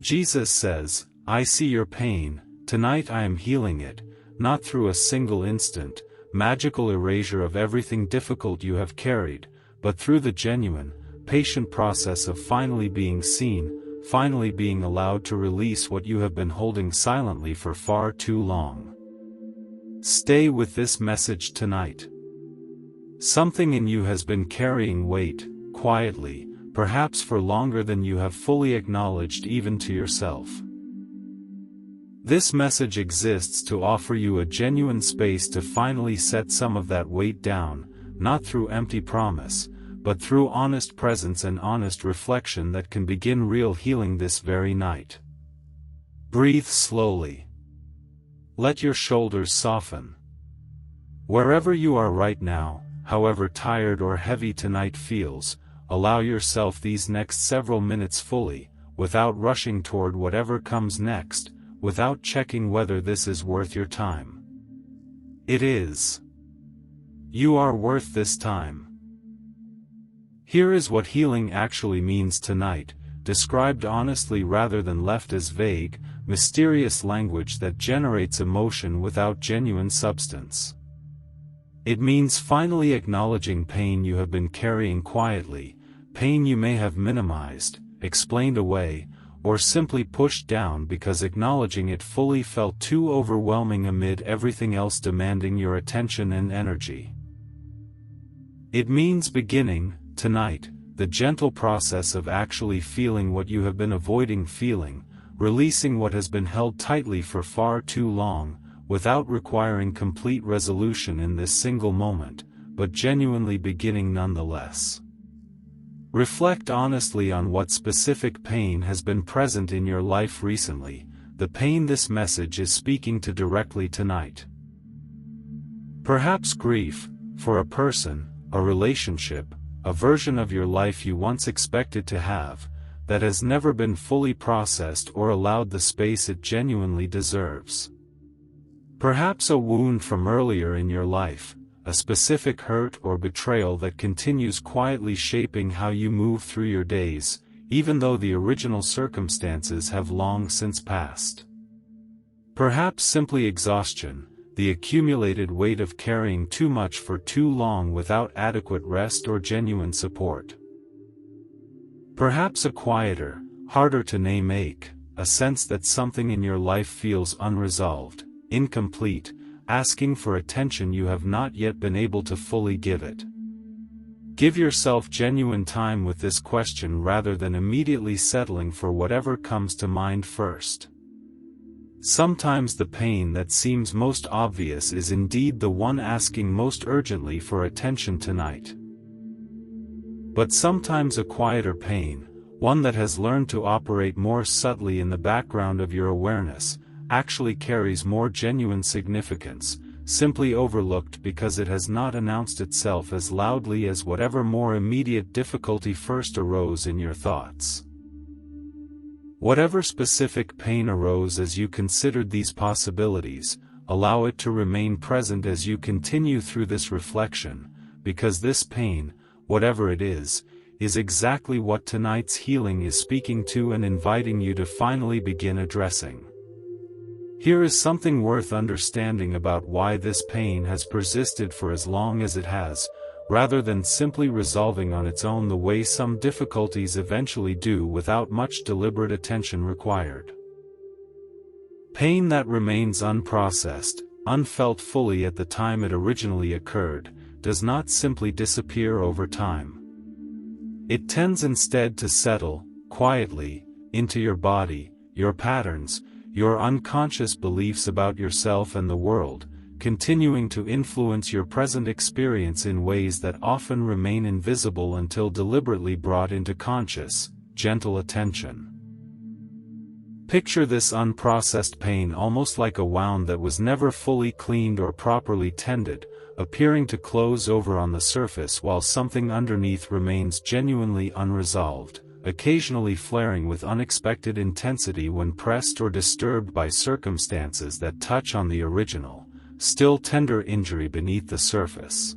Jesus says, "I see your pain, tonight I am healing it, not through a single instant, magical erasure of everything difficult you have carried, but through the genuine, patient process of finally being seen, finally being allowed to release what you have been holding silently for far too long." Stay with this message tonight. Something in you has been carrying weight, quietly, perhaps for longer than you have fully acknowledged even to yourself. This message exists to offer you a genuine space to finally set some of that weight down, not through empty promise, but through honest presence and honest reflection that can begin real healing this very night. Breathe slowly. Let your shoulders soften. Wherever you are right now, however tired or heavy tonight feels, allow yourself these next several minutes fully, without rushing toward whatever comes next, without checking whether this is worth your time. It is. You are worth this time. Here is what healing actually means tonight, described honestly rather than left as vague, mysterious language that generates emotion without genuine substance. It means finally acknowledging pain you have been carrying quietly, pain you may have minimized, explained away, or simply pushed down because acknowledging it fully felt too overwhelming amid everything else demanding your attention and energy. It means beginning, tonight, the gentle process of actually feeling what you have been avoiding feeling, releasing what has been held tightly for far too long, without requiring complete resolution in this single moment, but genuinely beginning nonetheless. Reflect honestly on what specific pain has been present in your life recently, the pain this message is speaking to directly tonight. Perhaps grief, for a person, a relationship, a version of your life you once expected to have, that has never been fully processed or allowed the space it genuinely deserves. Perhaps a wound from earlier in your life, a specific hurt or betrayal that continues quietly shaping how you move through your days, even though the original circumstances have long since passed. Perhaps simply exhaustion, the accumulated weight of carrying too much for too long without adequate rest or genuine support. Perhaps a quieter, harder to name ache, a sense that something in your life feels unresolved, incomplete, asking for attention you have not yet been able to fully give it. Give yourself genuine time with this question rather than immediately settling for whatever comes to mind first. Sometimes the pain that seems most obvious is indeed the one asking most urgently for attention tonight. But sometimes a quieter pain, one that has learned to operate more subtly in the background of your awareness, actually carries more genuine significance, simply overlooked because it has not announced itself as loudly as whatever more immediate difficulty first arose in your thoughts. Whatever specific pain arose as you considered these possibilities, allow it to remain present as you continue through this reflection, because this pain, whatever it is exactly what tonight's healing is speaking to and inviting you to finally begin addressing. Here is something worth understanding about why this pain has persisted for as long as it has, rather than simply resolving on its own the way some difficulties eventually do without much deliberate attention required. Pain that remains unprocessed, unfelt fully at the time it originally occurred, does not simply disappear over time. It tends instead to settle, quietly, into your body, your patterns, your unconscious beliefs about yourself and the world, continuing to influence your present experience in ways that often remain invisible until deliberately brought into conscious, gentle attention. Picture this unprocessed pain almost like a wound that was never fully cleaned or properly tended, appearing to close over on the surface while something underneath remains genuinely unresolved, occasionally flaring with unexpected intensity when pressed or disturbed by circumstances that touch on the original, still tender injury beneath the surface.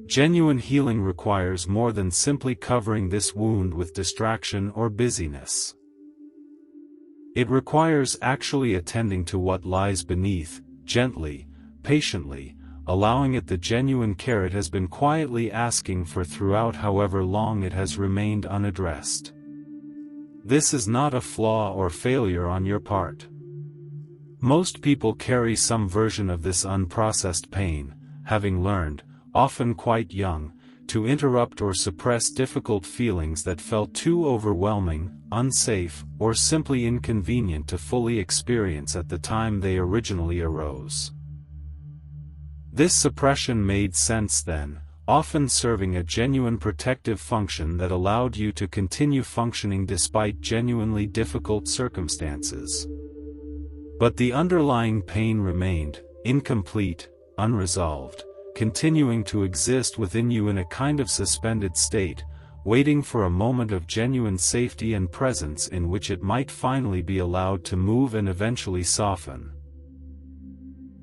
Genuine healing requires more than simply covering this wound with distraction or busyness. It requires actually attending to what lies beneath, gently, patiently, allowing it the genuine care it has been quietly asking for throughout however long it has remained unaddressed. This is not a flaw or failure on your part. Most people carry some version of this unprocessed pain, having learned, often quite young, to interrupt or suppress difficult feelings that felt too overwhelming, unsafe, or simply inconvenient to fully experience at the time they originally arose. This suppression made sense then, often serving a genuine protective function that allowed you to continue functioning despite genuinely difficult circumstances. But the underlying pain remained, incomplete, unresolved, continuing to exist within you in a kind of suspended state, waiting for a moment of genuine safety and presence in which it might finally be allowed to move and eventually soften.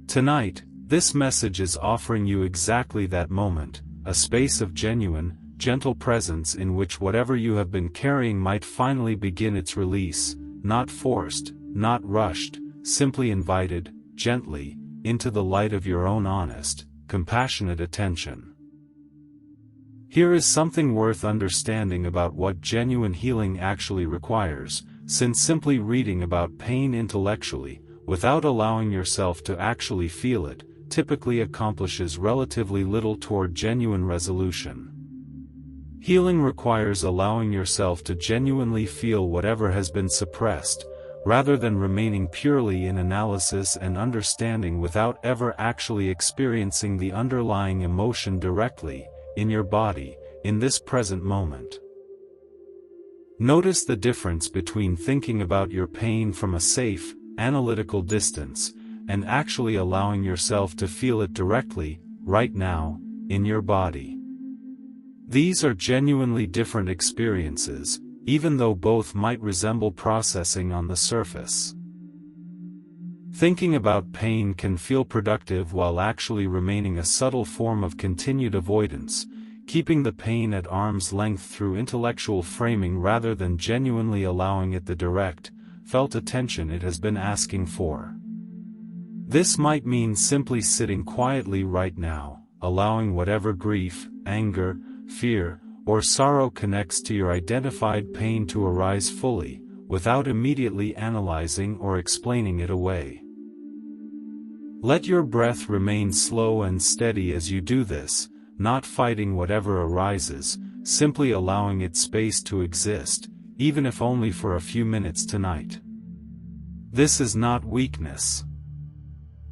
Tonight, this message is offering you exactly that moment, a space of genuine, gentle presence in which whatever you have been carrying might finally begin its release, not forced, not rushed, simply invited, gently, into the light of your own honest, compassionate attention. Here is something worth understanding about what genuine healing actually requires, since simply reading about pain intellectually, without allowing yourself to actually feel it, typically accomplishes relatively little toward genuine resolution. Healing requires allowing yourself to genuinely feel whatever has been suppressed, rather than remaining purely in analysis and understanding without ever actually experiencing the underlying emotion directly, in your body, in this present moment. Notice the difference between thinking about your pain from a safe, analytical distance, and actually allowing yourself to feel it directly, right now, in your body. These are genuinely different experiences, even though both might resemble processing on the surface. Thinking about pain can feel productive while actually remaining a subtle form of continued avoidance, keeping the pain at arm's length through intellectual framing rather than genuinely allowing it the direct, felt attention it has been asking for. This might mean simply sitting quietly right now, allowing whatever grief, anger, fear, or sorrow connects to your identified pain to arise fully, without immediately analyzing or explaining it away. Let your breath remain slow and steady as you do this, not fighting whatever arises, simply allowing its space to exist, even if only for a few minutes tonight. This is not weakness.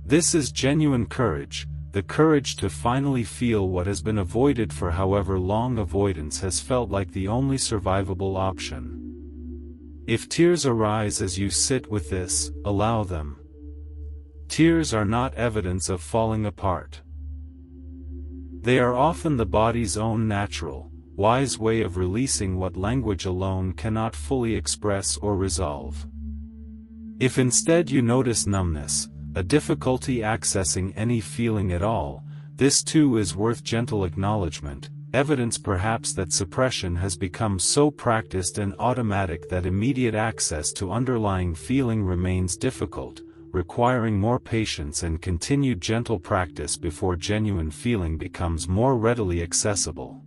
This is genuine courage, the courage to finally feel what has been avoided for however long avoidance has felt like the only survivable option. If tears arise as you sit with this, allow them. Tears are not evidence of falling apart. They are often the body's own natural, wise way of releasing what language alone cannot fully express or resolve. If instead you notice numbness, a difficulty accessing any feeling at all, this too is worth gentle acknowledgement, evidence perhaps that suppression has become so practiced and automatic that immediate access to underlying feeling remains difficult, requiring more patience and continued gentle practice before genuine feeling becomes more readily accessible.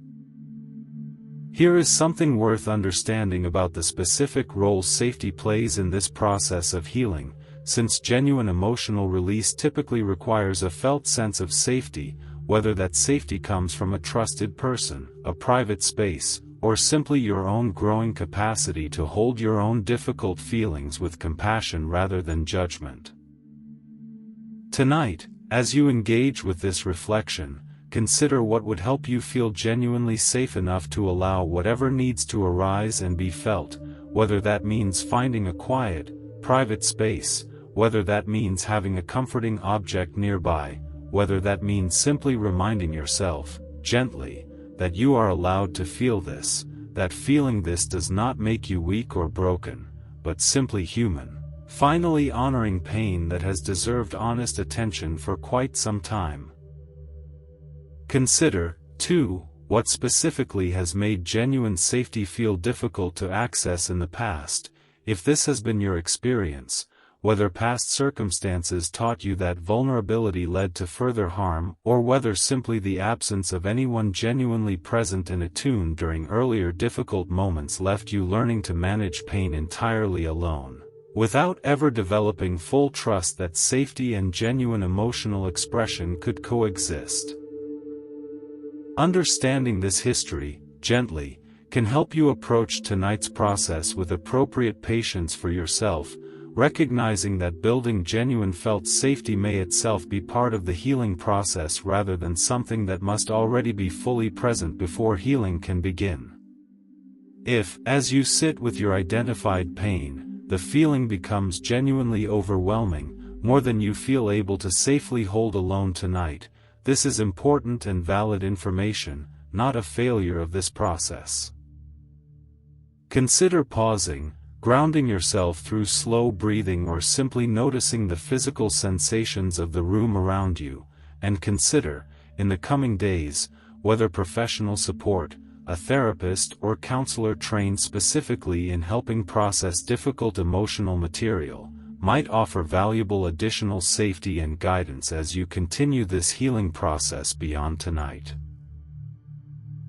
Here is something worth understanding about the specific role safety plays in this process of healing. Since genuine emotional release typically requires a felt sense of safety, whether that safety comes from a trusted person, a private space, or simply your own growing capacity to hold your own difficult feelings with compassion rather than judgment. Tonight, as you engage with this reflection, consider what would help you feel genuinely safe enough to allow whatever needs to arise and be felt, whether that means finding a quiet, private space, whether that means having a comforting object nearby, whether that means simply reminding yourself, gently, that you are allowed to feel this, that feeling this does not make you weak or broken, but simply human, finally honoring pain that has deserved honest attention for quite some time. Consider, too, what specifically has made genuine safety feel difficult to access in the past. If this has been your experience, whether past circumstances taught you that vulnerability led to further harm, or whether simply the absence of anyone genuinely present and attuned during earlier difficult moments left you learning to manage pain entirely alone, without ever developing full trust that safety and genuine emotional expression could coexist. Understanding this history, gently, can help you approach tonight's process with appropriate patience for yourself, recognizing that building genuine felt safety may itself be part of the healing process rather than something that must already be fully present before healing can begin. If, as you sit with your identified pain, the feeling becomes genuinely overwhelming, more than you feel able to safely hold alone tonight, this is important and valid information, not a failure of this process. Consider pausing, grounding yourself through slow breathing or simply noticing the physical sensations of the room around you, and consider, in the coming days, whether professional support, a therapist or counselor trained specifically in helping process difficult emotional material, might offer valuable additional safety and guidance as you continue this healing process beyond tonight.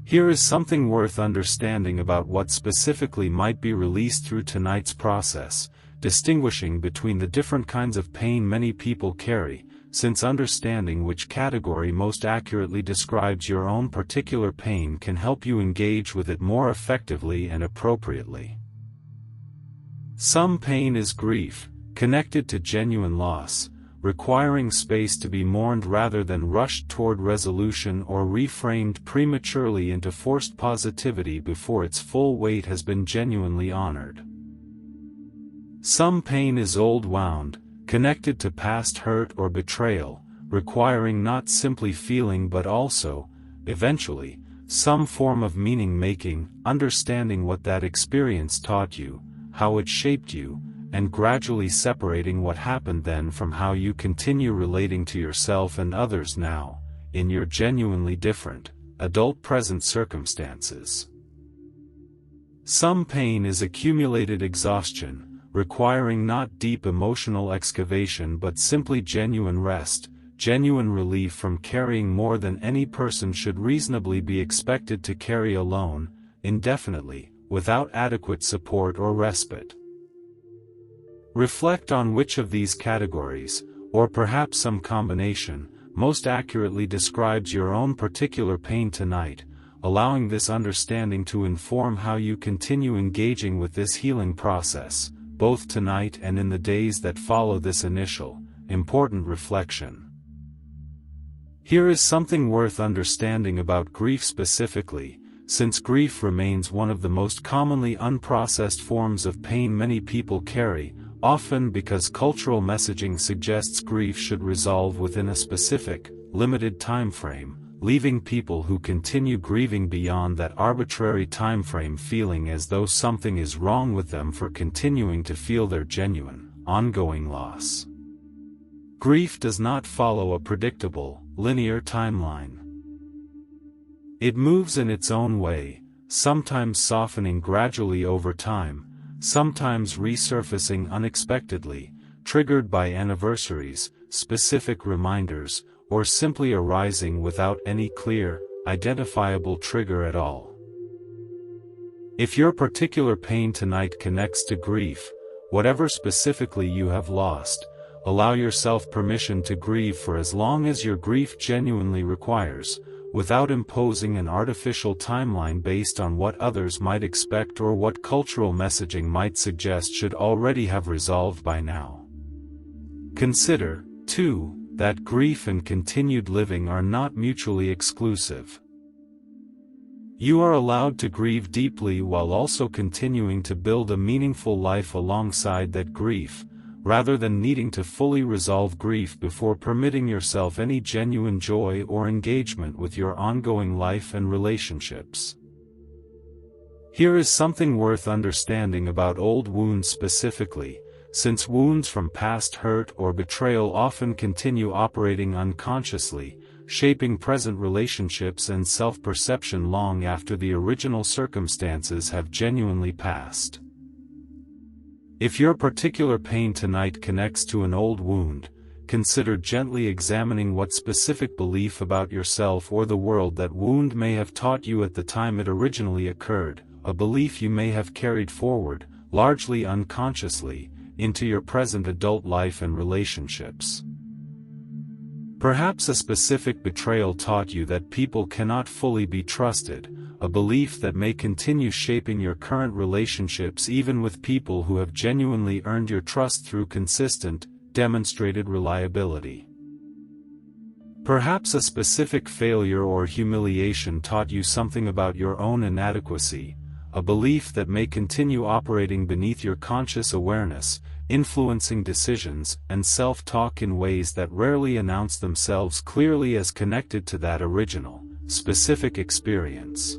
Here is something worth understanding about what specifically might be released through tonight's process, distinguishing between the different kinds of pain many people carry, since understanding which category most accurately describes your own particular pain can help you engage with it more effectively and appropriately. Some pain is grief, connected to genuine loss, requiring space to be mourned rather than rushed toward resolution or reframed prematurely into forced positivity before its full weight has been genuinely honored. Some pain is old wound, connected to past hurt or betrayal, requiring not simply feeling but also, eventually, some form of meaning-making, understanding what that experience taught you, how it shaped you, and gradually separating what happened then from how you continue relating to yourself and others now, in your genuinely different, adult present circumstances. Some pain is accumulated exhaustion, requiring not deep emotional excavation but simply genuine rest, genuine relief from carrying more than any person should reasonably be expected to carry alone, indefinitely, without adequate support or respite. Reflect on which of these categories, or perhaps some combination, most accurately describes your own particular pain tonight, allowing this understanding to inform how you continue engaging with this healing process, both tonight and in the days that follow this initial, important reflection. Here is something worth understanding about grief specifically, since grief remains one of the most commonly unprocessed forms of pain many people carry, often because cultural messaging suggests grief should resolve within a specific, limited time frame, leaving people who continue grieving beyond that arbitrary time frame feeling as though something is wrong with them for continuing to feel their genuine, ongoing loss. Grief does not follow a predictable, linear timeline. It moves in its own way, sometimes softening gradually over time, sometimes resurfacing unexpectedly, triggered by anniversaries, specific reminders, or simply arising without any clear, identifiable trigger at all. If your particular pain tonight connects to grief, whatever specifically you have lost, allow yourself permission to grieve for as long as your grief genuinely requires, without imposing an artificial timeline based on what others might expect or what cultural messaging might suggest should already have resolved by now. Consider, too, that grief and continued living are not mutually exclusive. You are allowed to grieve deeply while also continuing to build a meaningful life alongside that grief, rather than needing to fully resolve grief before permitting yourself any genuine joy or engagement with your ongoing life and relationships. Here is something worth understanding about old wounds specifically, since wounds from past hurt or betrayal often continue operating unconsciously, shaping present relationships and self-perception long after the original circumstances have genuinely passed. If your particular pain tonight connects to an old wound, consider gently examining what specific belief about yourself or the world that wound may have taught you at the time it originally occurred, a belief you may have carried forward, largely unconsciously, into your present adult life and relationships. Perhaps a specific betrayal taught you that people cannot fully be trusted, a belief that may continue shaping your current relationships even with people who have genuinely earned your trust through consistent, demonstrated reliability. Perhaps a specific failure or humiliation taught you something about your own inadequacy, a belief that may continue operating beneath your conscious awareness, influencing decisions and self-talk in ways that rarely announce themselves clearly as connected to that original, specific experience.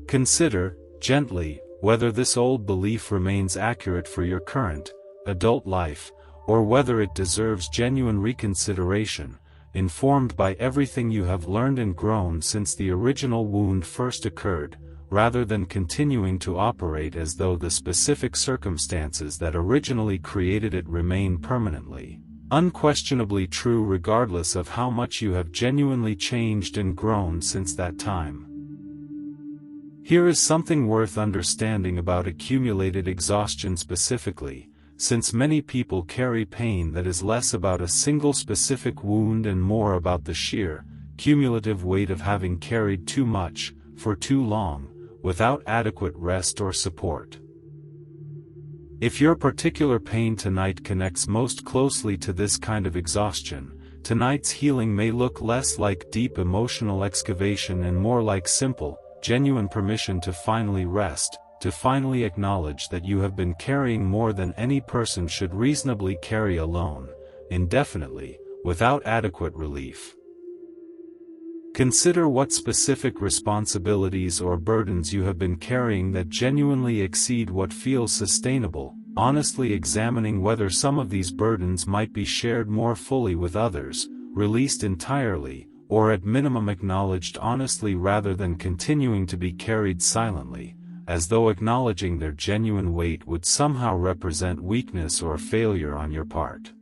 Consider, gently, whether this old belief remains accurate for your current, adult life, or whether it deserves genuine reconsideration, informed by everything you have learned and grown since the original wound first occurred, rather than continuing to operate as though the specific circumstances that originally created it remain permanently, unquestionably true regardless of how much you have genuinely changed and grown since that time. Here is something worth understanding about accumulated exhaustion specifically, since many people carry pain that is less about a single specific wound and more about the sheer, cumulative weight of having carried too much, for too long, without adequate rest or support. If your particular pain tonight connects most closely to this kind of exhaustion, tonight's healing may look less like deep emotional excavation and more like simple, genuine permission to finally rest, to finally acknowledge that you have been carrying more than any person should reasonably carry alone, indefinitely, without adequate relief. Consider what specific responsibilities or burdens you have been carrying that genuinely exceed what feels sustainable, honestly examining whether some of these burdens might be shared more fully with others, released entirely, or at minimum acknowledged honestly rather than continuing to be carried silently, as though acknowledging their genuine weight would somehow represent weakness or failure on your part.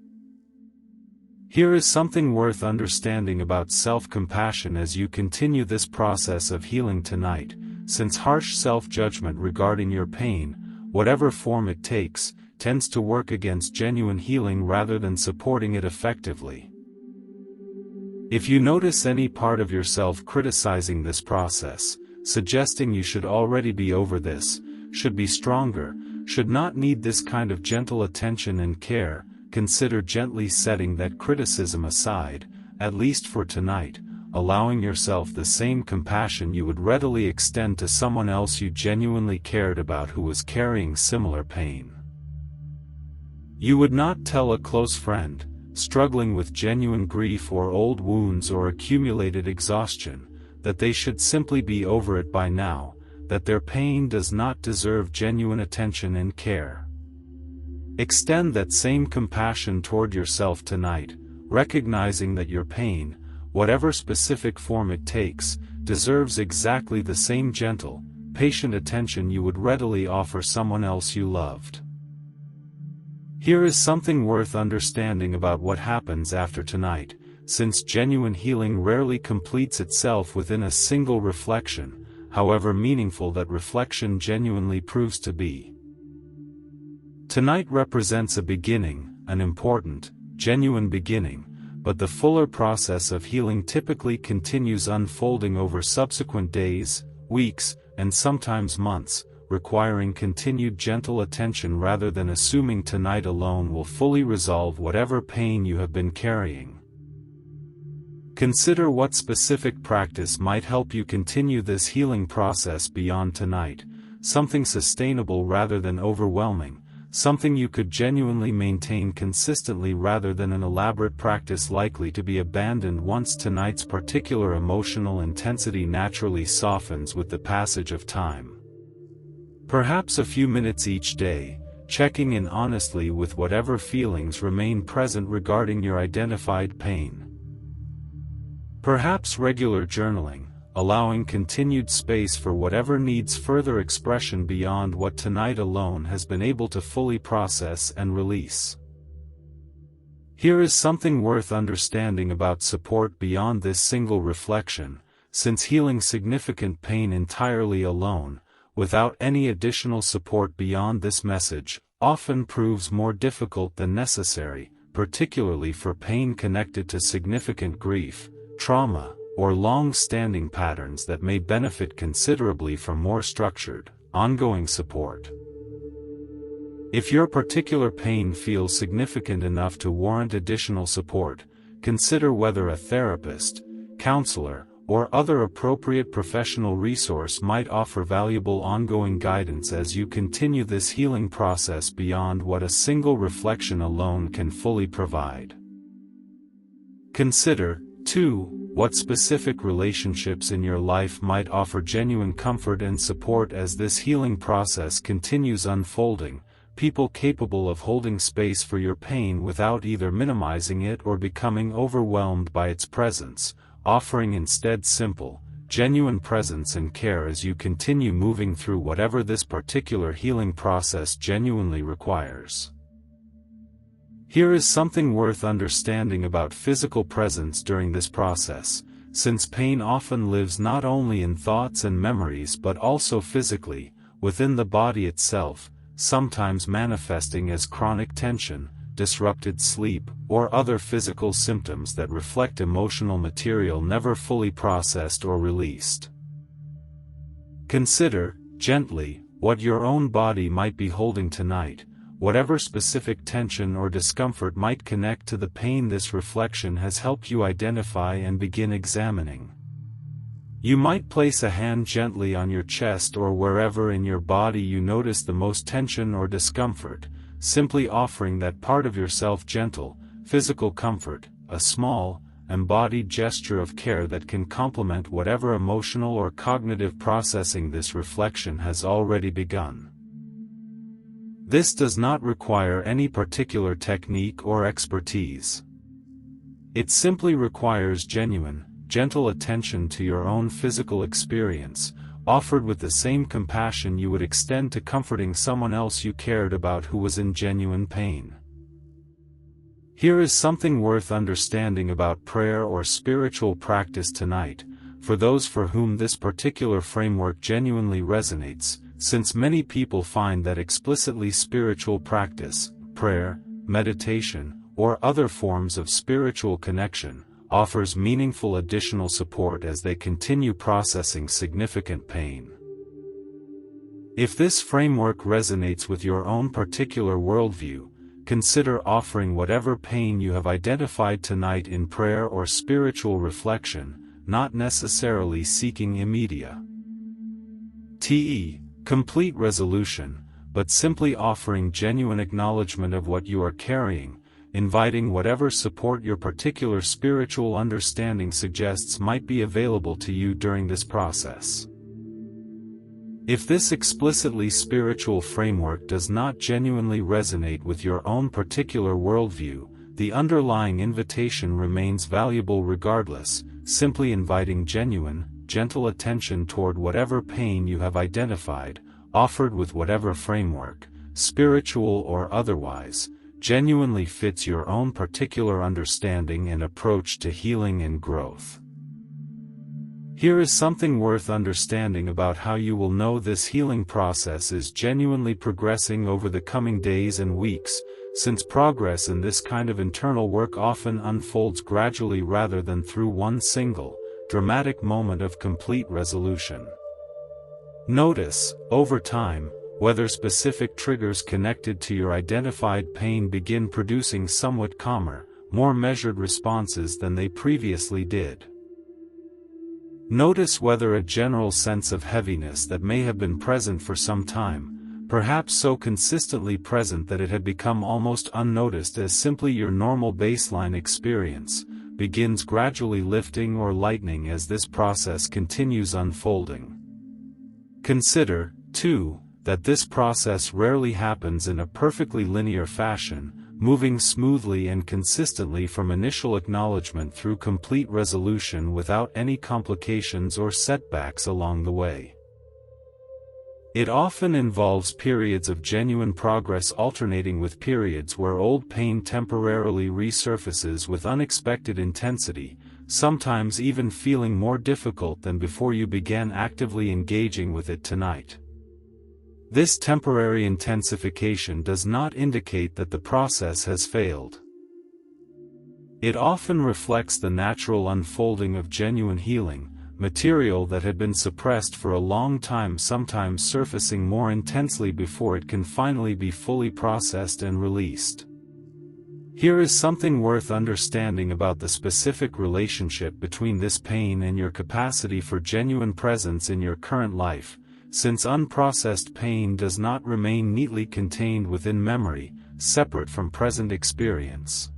Here is something worth understanding about self-compassion as you continue this process of healing tonight, since harsh self-judgment regarding your pain, whatever form it takes, tends to work against genuine healing rather than supporting it effectively. If you notice any part of yourself criticizing this process, suggesting you should already be over this, should be stronger, should not need this kind of gentle attention and care, consider gently setting that criticism aside, at least for tonight, allowing yourself the same compassion you would readily extend to someone else you genuinely cared about who was carrying similar pain. You would not tell a close friend, struggling with genuine grief or old wounds or accumulated exhaustion, that they should simply be over it by now, that their pain does not deserve genuine attention and care. Extend that same compassion toward yourself tonight, recognizing that your pain, whatever specific form it takes, deserves exactly the same gentle, patient attention you would readily offer someone else you loved. Here is something worth understanding about what happens after tonight, since genuine healing rarely completes itself within a single reflection, however meaningful that reflection genuinely proves to be. Tonight represents a beginning, an important, genuine beginning, but the fuller process of healing typically continues unfolding over subsequent days, weeks, and sometimes months, requiring continued gentle attention rather than assuming tonight alone will fully resolve whatever pain you have been carrying. Consider what specific practice might help you continue this healing process beyond tonight, something sustainable rather than overwhelming, something you could genuinely maintain consistently rather than an elaborate practice likely to be abandoned once tonight's particular emotional intensity naturally softens with the passage of time. Perhaps a few minutes each day, checking in honestly with whatever feelings remain present regarding your identified pain. Perhaps regular journaling, allowing continued space for whatever needs further expression beyond what tonight alone has been able to fully process and release. Here is something worth understanding about support beyond this single reflection, since healing significant pain entirely alone, without any additional support beyond this message, often proves more difficult than necessary, particularly for pain connected to significant grief, trauma, or long-standing patterns that may benefit considerably from more structured, ongoing support. If your particular pain feels significant enough to warrant additional support, consider whether a therapist, counselor, or other appropriate professional resource might offer valuable ongoing guidance as you continue this healing process beyond what a single reflection alone can fully provide. Consider, too, what specific relationships in your life might offer genuine comfort and support as this healing process continues unfolding, people capable of holding space for your pain without either minimizing it or becoming overwhelmed by its presence, offering instead simple, genuine presence and care as you continue moving through whatever this particular healing process genuinely requires. Here is something worth understanding about physical presence during this process, since pain often lives not only in thoughts and memories but also physically, within the body itself, sometimes manifesting as chronic tension, disrupted sleep, or other physical symptoms that reflect emotional material never fully processed or released. Consider, gently, what your own body might be holding tonight, whatever specific tension or discomfort might connect to the pain this reflection has helped you identify and begin examining. You might place a hand gently on your chest or wherever in your body you notice the most tension or discomfort, simply offering that part of yourself gentle, physical comfort, a small, embodied gesture of care that can complement whatever emotional or cognitive processing this reflection has already begun. This does not require any particular technique or expertise. It simply requires genuine, gentle attention to your own physical experience, offered with the same compassion you would extend to comforting someone else you cared about who was in genuine pain. Here is something worth understanding about prayer or spiritual practice tonight, for those for whom this particular framework genuinely resonates, since many people find that explicitly spiritual practice, prayer, meditation, or other forms of spiritual connection, offers meaningful additional support as they continue processing significant pain. If this framework resonates with your own particular worldview, consider offering whatever pain you have identified tonight in prayer or spiritual reflection, not necessarily seeking immediate complete resolution, but simply offering genuine acknowledgement of what you are carrying, inviting whatever support your particular spiritual understanding suggests might be available to you during this process. If this explicitly spiritual framework does not genuinely resonate with your own particular worldview, the underlying invitation remains valuable regardless, simply inviting genuine, gentle attention toward whatever pain you have identified, offered with whatever framework, spiritual or otherwise, genuinely fits your own particular understanding and approach to healing and growth. Here is something worth understanding about how you will know this healing process is genuinely progressing over the coming days and weeks, since progress in this kind of internal work often unfolds gradually rather than through one single, dramatic moment of complete resolution. Notice, over time, whether specific triggers connected to your identified pain begin producing somewhat calmer, more measured responses than they previously did. Notice whether a general sense of heaviness that may have been present for some time, perhaps so consistently present that it had become almost unnoticed as simply your normal baseline experience, begins gradually lifting or lightening as this process continues unfolding. Consider, too, that this process rarely happens in a perfectly linear fashion, moving smoothly and consistently from initial acknowledgement through complete resolution without any complications or setbacks along the way. It often involves periods of genuine progress alternating with periods where old pain temporarily resurfaces with unexpected intensity, sometimes even feeling more difficult than before you began actively engaging with it tonight. This temporary intensification does not indicate that the process has failed. It often reflects the natural unfolding of genuine healing, material that had been suppressed for a long time, sometimes surfacing more intensely before it can finally be fully processed and released. Here is something worth understanding about the specific relationship between this pain and your capacity for genuine presence in your current life, since unprocessed pain does not remain neatly contained within memory, separate from present experience.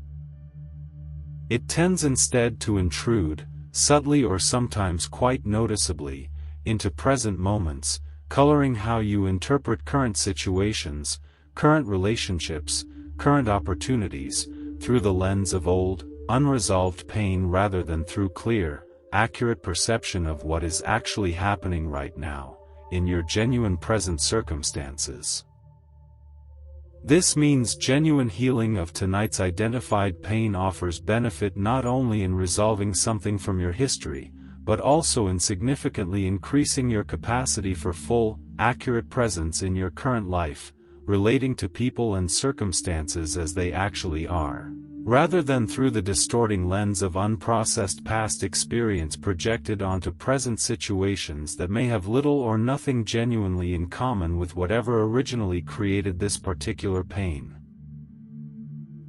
It tends instead to intrude, subtly or sometimes quite noticeably, into present moments, coloring how you interpret current situations, current relationships, current opportunities, through the lens of old, unresolved pain rather than through clear, accurate perception of what is actually happening right now, in your genuine present circumstances. This means genuine healing of tonight's identified pain offers benefit not only in resolving something from your history, but also in significantly increasing your capacity for full, accurate presence in your current life, relating to people and circumstances as they actually are, rather than through the distorting lens of unprocessed past experience projected onto present situations that may have little or nothing genuinely in common with whatever originally created this particular pain.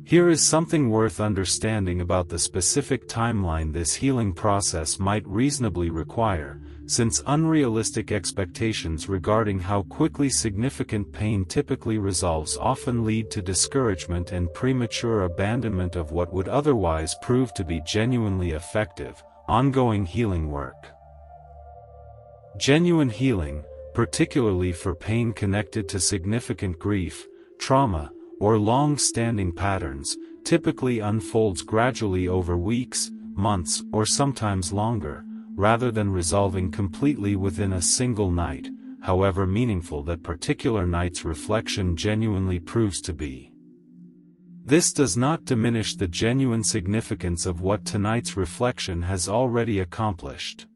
Here is something worth understanding about the specific timeline this healing process might reasonably require, since unrealistic expectations regarding how quickly significant pain typically resolves often lead to discouragement and premature abandonment of what would otherwise prove to be genuinely effective, ongoing healing work. Genuine healing, particularly for pain connected to significant grief, trauma, or long-standing patterns, typically unfolds gradually over weeks, months, or sometimes longer, rather than resolving completely within a single night, however meaningful that particular night's reflection genuinely proves to be. This does not diminish the genuine significance of what tonight's reflection has already accomplished.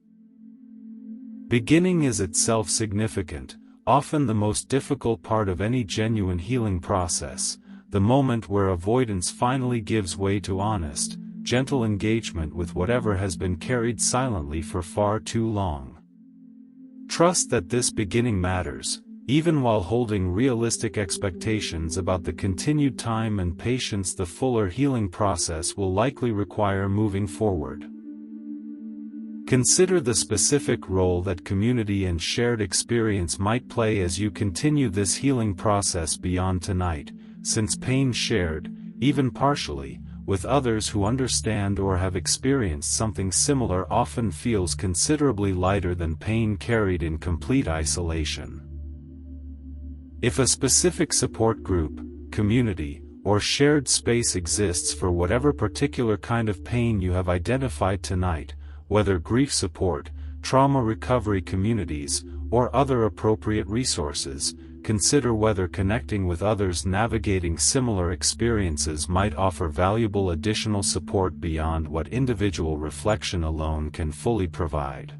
Beginning is itself significant, often the most difficult part of any genuine healing process, the moment where avoidance finally gives way to honest, gentle engagement with whatever has been carried silently for far too long. Trust that this beginning matters, even while holding realistic expectations about the continued time and patience the fuller healing process will likely require moving forward. Consider the specific role that community and shared experience might play as you continue this healing process beyond tonight, since pain shared, even partially, with others who understand or have experienced something similar often feels considerably lighter than pain carried in complete isolation. If a specific support group, community, or shared space exists for whatever particular kind of pain you have identified tonight, whether grief support, trauma recovery communities, or other appropriate resources, consider whether connecting with others navigating similar experiences might offer valuable additional support beyond what individual reflection alone can fully provide.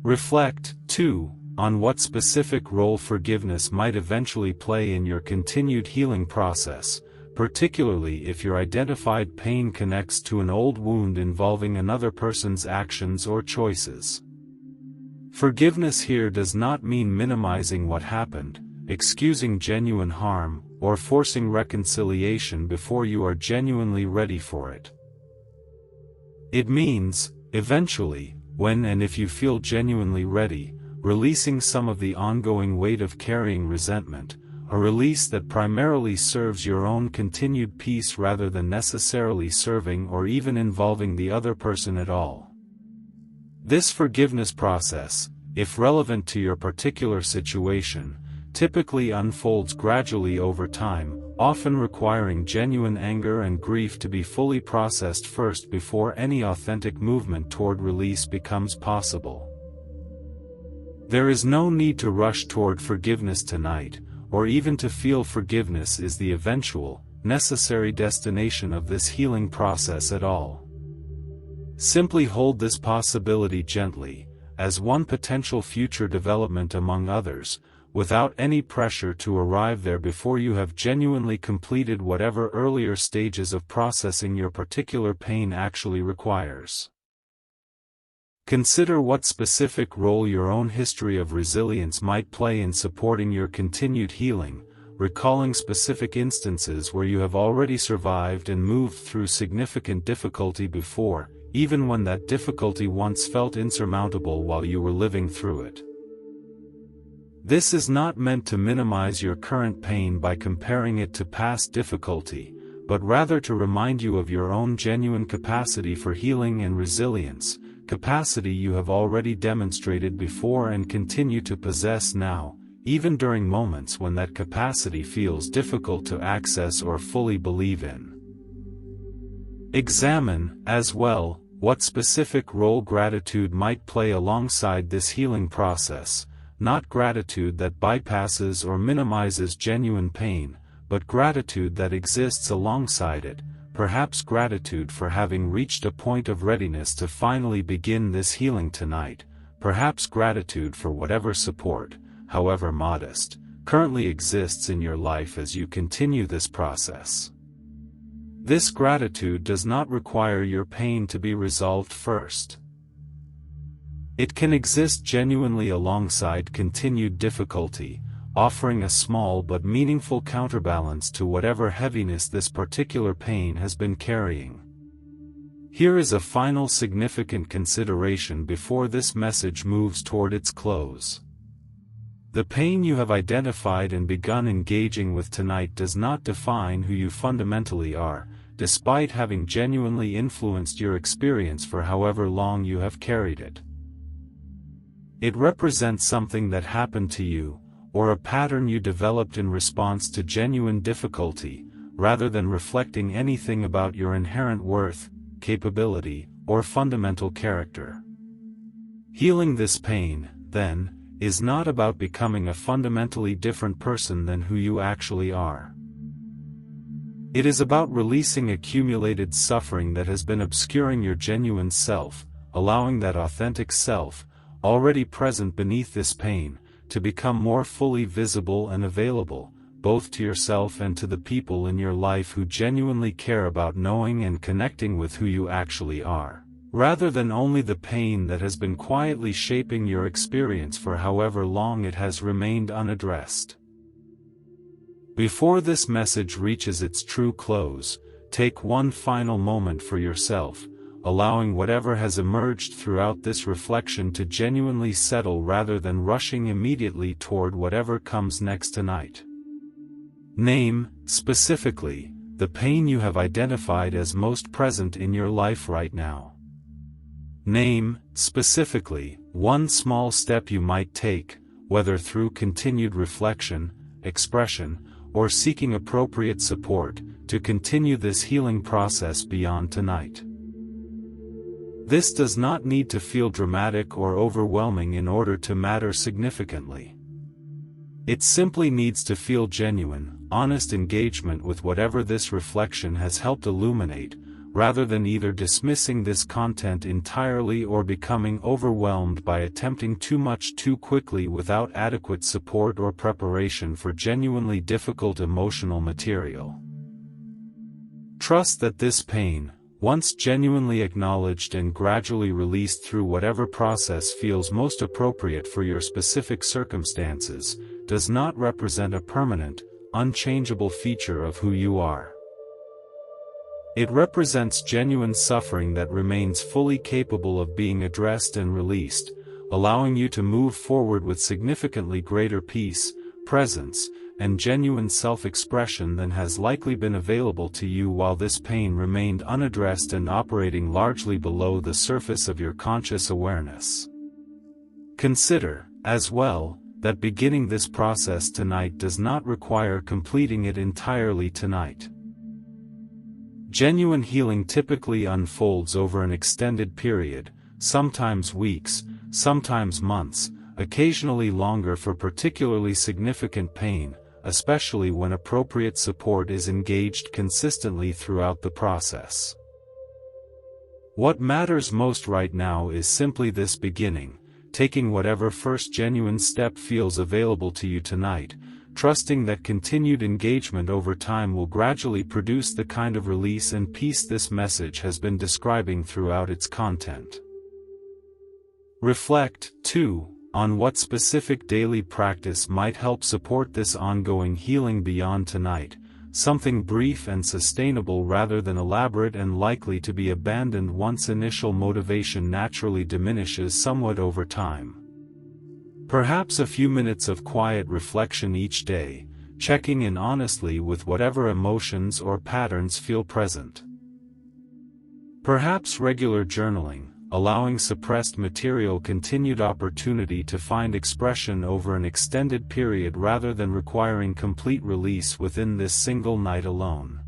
Reflect, too, on what specific role forgiveness might eventually play in your continued healing process, particularly if your identified pain connects to an old wound involving another person's actions or choices. Forgiveness here does not mean minimizing what happened, excusing genuine harm, or forcing reconciliation before you are genuinely ready for it. It means, eventually, when and if you feel genuinely ready, releasing some of the ongoing weight of carrying resentment, a release that primarily serves your own continued peace rather than necessarily serving or even involving the other person at all. This forgiveness process, if relevant to your particular situation, typically unfolds gradually over time, often requiring genuine anger and grief to be fully processed first before any authentic movement toward release becomes possible. There is no need to rush toward forgiveness tonight, or even to feel forgiveness is the eventual, necessary destination of this healing process at all. Simply hold this possibility gently, as one potential future development among others, without any pressure to arrive there before you have genuinely completed whatever earlier stages of processing your particular pain actually requires. Consider what specific role your own history of resilience might play in supporting your continued healing, recalling specific instances where you have already survived and moved through significant difficulty before, even when that difficulty once felt insurmountable while you were living through it. This is not meant to minimize your current pain by comparing it to past difficulty, but rather to remind you of your own genuine capacity for healing and resilience, capacity you have already demonstrated before and continue to possess now, even during moments when that capacity feels difficult to access or fully believe in. Examine, as well, what specific role gratitude might play alongside this healing process, not gratitude that bypasses or minimizes genuine pain, but gratitude that exists alongside it, perhaps gratitude for having reached a point of readiness to finally begin this healing tonight, perhaps gratitude for whatever support, however modest, currently exists in your life as you continue this process. This gratitude does not require your pain to be resolved first. It can exist genuinely alongside continued difficulty, offering a small but meaningful counterbalance to whatever heaviness this particular pain has been carrying. Here is a final significant consideration before this message moves toward its close. The pain you have identified and begun engaging with tonight does not define who you fundamentally are, despite having genuinely influenced your experience for however long you have carried it. It represents something that happened to you, or a pattern you developed in response to genuine difficulty, rather than reflecting anything about your inherent worth, capability, or fundamental character. Healing this pain, then, is not about becoming a fundamentally different person than who you actually are. It is about releasing accumulated suffering that has been obscuring your genuine self, allowing that authentic self, already present beneath this pain, to become more fully visible and available, both to yourself and to the people in your life who genuinely care about knowing and connecting with who you actually are, rather than only the pain that has been quietly shaping your experience for however long it has remained unaddressed. Before this message reaches its true close, take one final moment for yourself, allowing whatever has emerged throughout this reflection to genuinely settle rather than rushing immediately toward whatever comes next tonight. Name, specifically, the pain you have identified as most present in your life right now. Name, specifically, one small step you might take, whether through continued reflection, expression, or seeking appropriate support, to continue this healing process beyond tonight. This does not need to feel dramatic or overwhelming in order to matter significantly. It simply needs to feel genuine, honest engagement with whatever this reflection has helped illuminate, rather than either dismissing this content entirely or becoming overwhelmed by attempting too much too quickly without adequate support or preparation for genuinely difficult emotional material. Trust that this pain, once genuinely acknowledged and gradually released through whatever process feels most appropriate for your specific circumstances, does not represent a permanent, unchangeable feature of who you are. It represents genuine suffering that remains fully capable of being addressed and released, allowing you to move forward with significantly greater peace, presence, and genuine self-expression than has likely been available to you while this pain remained unaddressed and operating largely below the surface of your conscious awareness. Consider, as well, that beginning this process tonight does not require completing it entirely tonight. Genuine healing typically unfolds over an extended period, sometimes weeks, sometimes months, occasionally longer for particularly significant pain, especially when appropriate support is engaged consistently throughout the process. What matters most right now is simply this beginning, taking whatever first genuine step feels available to you tonight, trusting that continued engagement over time will gradually produce the kind of release and peace this message has been describing throughout its content. Reflect, too, on what specific daily practice might help support this ongoing healing beyond tonight, something brief and sustainable rather than elaborate and likely to be abandoned once initial motivation naturally diminishes somewhat over time. Perhaps a few minutes of quiet reflection each day, checking in honestly with whatever emotions or patterns feel present. Perhaps regular journaling, allowing suppressed material continued opportunity to find expression over an extended period rather than requiring complete release within this single night alone.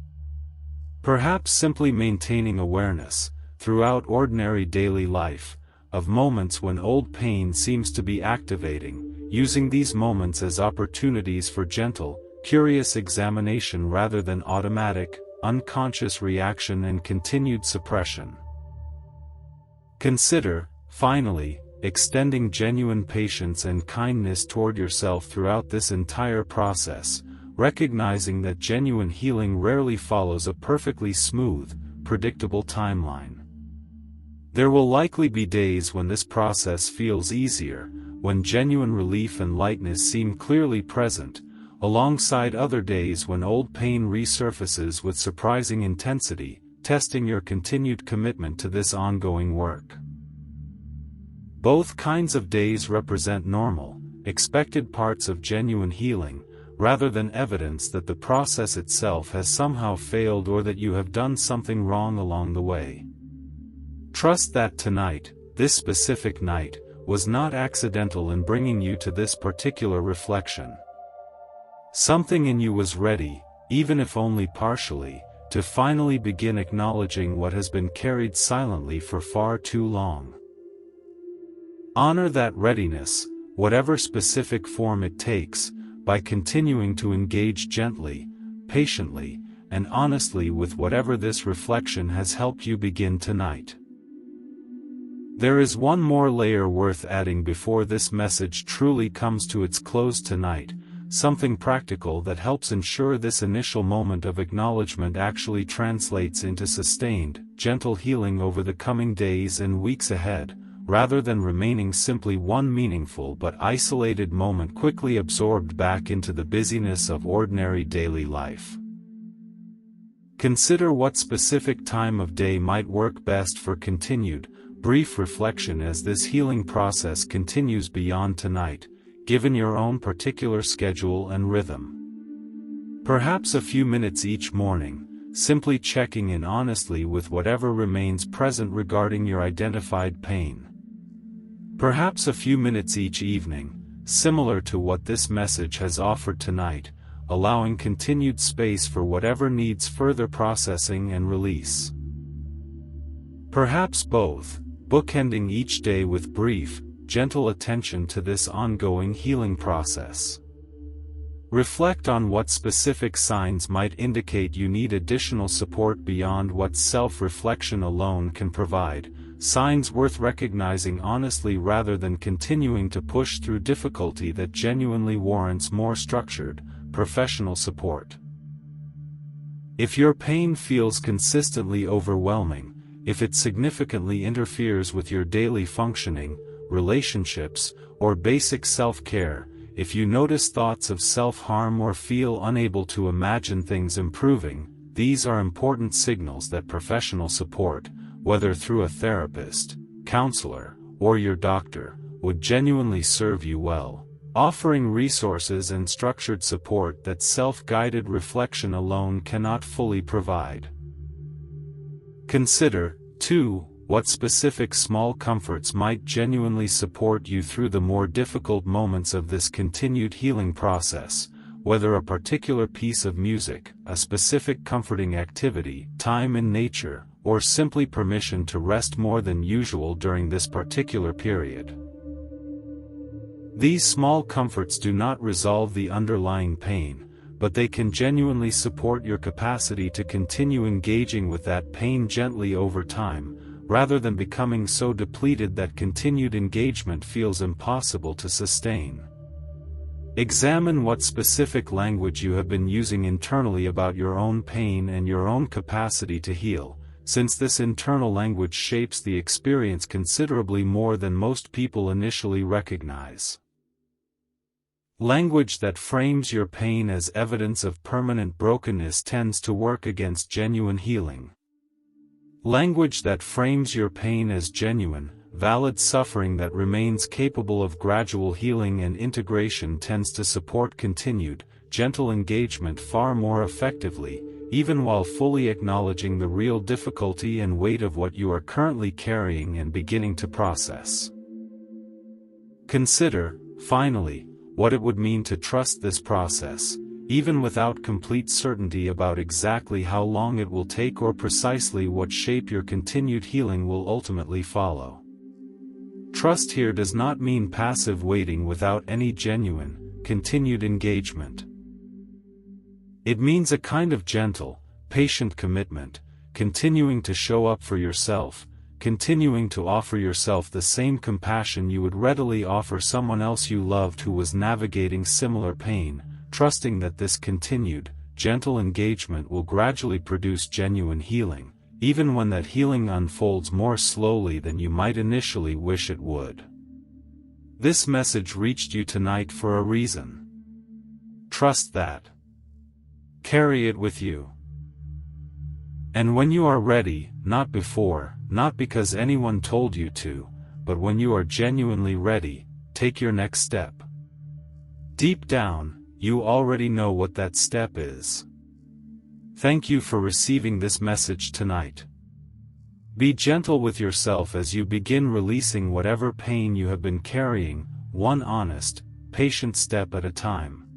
Perhaps simply maintaining awareness, throughout ordinary daily life, of moments when old pain seems to be activating, using these moments as opportunities for gentle, curious examination rather than automatic, unconscious reaction and continued suppression. Consider, finally, extending genuine patience and kindness toward yourself throughout this entire process, recognizing that genuine healing rarely follows a perfectly smooth, predictable timeline. There will likely be days when this process feels easier, when genuine relief and lightness seem clearly present, alongside other days when old pain resurfaces with surprising intensity, testing your continued commitment to this ongoing work. Both kinds of days represent normal, expected parts of genuine healing, rather than evidence that the process itself has somehow failed or that you have done something wrong along the way. Trust that tonight, this specific night, was not accidental in bringing you to this particular reflection. Something in you was ready, even if only partially, to finally begin acknowledging what has been carried silently for far too long. Honor that readiness, whatever specific form it takes, by continuing to engage gently, patiently, and honestly with whatever this reflection has helped you begin tonight. There is one more layer worth adding before this message truly comes to its close tonight, something practical that helps ensure this initial moment of acknowledgement actually translates into sustained, gentle healing over the coming days and weeks ahead, rather than remaining simply one meaningful but isolated moment quickly absorbed back into the busyness of ordinary daily life. Consider what specific time of day might work best for continued, brief reflection as this healing process continues beyond tonight, given your own particular schedule and rhythm. Perhaps a few minutes each morning, simply checking in honestly with whatever remains present regarding your identified pain. Perhaps a few minutes each evening, similar to what this message has offered tonight, allowing continued space for whatever needs further processing and release. Perhaps both, bookending each day with brief, gentle attention to this ongoing healing process. Reflect on what specific signs might indicate you need additional support beyond what self-reflection alone can provide, signs worth recognizing honestly rather than continuing to push through difficulty that genuinely warrants more structured, professional support. If your pain feels consistently overwhelming, if it significantly interferes with your daily functioning, relationships, or basic self-care, if you notice thoughts of self-harm or feel unable to imagine things improving, these are important signals that professional support, whether through a therapist, counselor, or your doctor, would genuinely serve you well, offering resources and structured support that self-guided reflection alone cannot fully provide. Consider, too, what specific small comforts might genuinely support you through the more difficult moments of this continued healing process, whether a particular piece of music, a specific comforting activity, time in nature, or simply permission to rest more than usual during this particular period. These small comforts do not resolve the underlying pain, but they can genuinely support your capacity to continue engaging with that pain gently over time, rather than becoming so depleted that continued engagement feels impossible to sustain. Examine what specific language you have been using internally about your own pain and your own capacity to heal, since this internal language shapes the experience considerably more than most people initially recognize. Language that frames your pain as evidence of permanent brokenness tends to work against genuine healing. Language that frames your pain as genuine, valid suffering that remains capable of gradual healing and integration tends to support continued, gentle engagement far more effectively, even while fully acknowledging the real difficulty and weight of what you are currently carrying and beginning to process. Consider, finally, what it would mean to trust this process, even without complete certainty about exactly how long it will take or precisely what shape your continued healing will ultimately follow. Trust here does not mean passive waiting without any genuine, continued engagement. It means a kind of gentle, patient commitment, continuing to show up for yourself, continuing to offer yourself the same compassion you would readily offer someone else you loved who was navigating similar pain, trusting that this continued, gentle engagement will gradually produce genuine healing, even when that healing unfolds more slowly than you might initially wish it would. This message reached you tonight for a reason. Trust that. Carry it with you. And when you are ready, not before, not because anyone told you to, but when you are genuinely ready, take your next step. Deep down, you already know what that step is. Thank you for receiving this message tonight. Be gentle with yourself as you begin releasing whatever pain you have been carrying, one honest, patient step at a time.